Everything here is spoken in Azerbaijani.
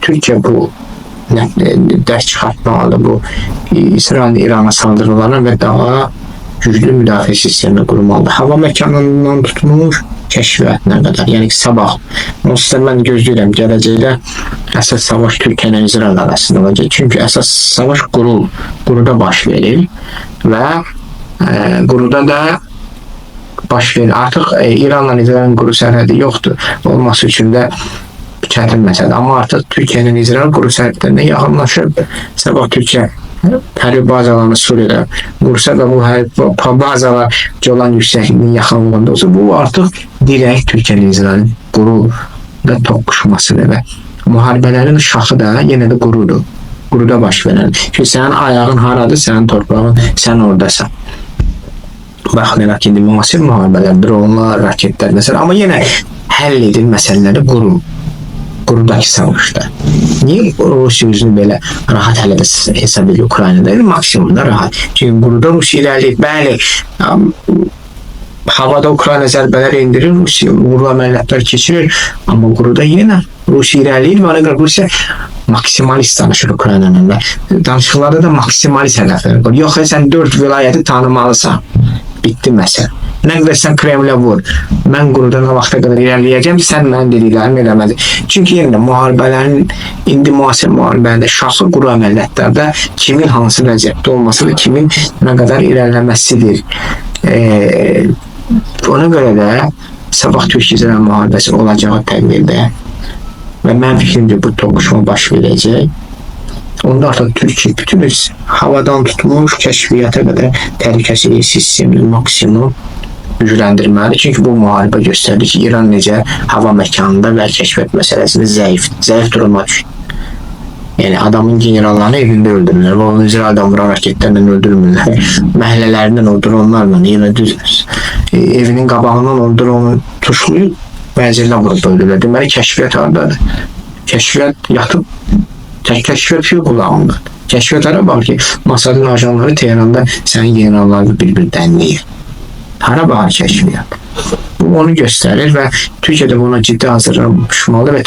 Türkiye bu ders çıkartmalı bu İsrail-İran'a saldırılarına ve daha güclü müdafiə sistemi qurmalıdır. Hava məkanından tutmuş kəşfiyyatına qədər. Yəni ki, sabah. Onsuz da mən gözləyirəm gələcəkdə əsas savaş Türkiyə ilə İsrail arasında olacaq. Çünki əsas savaş quruda baş verir və quruda da baş verir. Artıq İranla İsrailin quru sərhədi yoxdur. Olması üçün də çətin məsələdir. Amma artıq Türkiyə ilə İsrail quru sərhədlərinə yaxınlaşıb. Sabah Türkiyə hərbi bazalarını Suriye'də vursa və bu hərbi bazalar olan yüksəkliyin yaxınlığında olsa, bu artıq direkt Türkiye'nin İsrailin quruda toqquşmasıdır və müharibələrin şaxı da yenə də qurudur. Quruda baş verən. Çünki sənin ayağın haradır, sənin torpağın, sən oradasan. Baxmayaraq ki, müasir müharibələr, dronlar, raketlər məsələ. Amma yenə həll edil məsələləri qurudakı savaşda. Niye Rusya özünü belə rahat hələ də hesab edir Ukraynada? Maksimumda rahat. Çünki quruda Rusya irəliyir. Bəli, havada Ukrayna zərbələr indirir, Rusya uğurlu əməliyyatlar keçirir. Amma quruda yenə Rusya irəliyir və ona görə Rusya maksimalist danışır Ukrayna'nın. Danışıqlarda da maksimalist hədəflər var. Yox, sən 4 vilayəti tanımalısan. Bitti məsələ. Nə qədər sən Kremlə vur, mən quruda nə vaxta qədər irəliyəcəm, sən mənim dediklərimi eləmədi. Çünki yenə müharibələrin, indi müasir müharibələrdə şaxı quru əməliyyatlarda kimin hansı vəziyyətdə olmasıdır, kimin nə qədər irəliləməsidir. Ona görə də sabah Türkiyə-İsrail müharibəsi olacağı təqdirdə və mən fikrimcə bu toqquşma baş verəcək. Onda artıq Türkiyə bütün havadan tutmuş kəşfiyyata qədər təhlükəsizlik sistemini maksimum gücləndirməlidir. Çünki bu müharibə göstərir ki, İran necə hava məkanında və kəşfiyyat məsələsində zəif duruma düşür. Yəni adamın generallarını evində öldürürlər və onu İsraildən vuran raketlərlə öldürmürlər. Məhəllələrindən o dronlarla yenə düz evinin qabağından o dronu tuşlayıb mənzillə vurub öldürürlər. Deməli kəşfiyyat haradadır? Kəşfiyyat yatıb kəşfiyyat yox qulağında. Kəşfiyyatlara bax ki, Masadın ajanları Tehranda sənin generallarını bir-bir dənləyir. Hara baxar kəşfiyyat? Bu onu göstərir və Türkiyə də buna ciddi hazırlanmalı və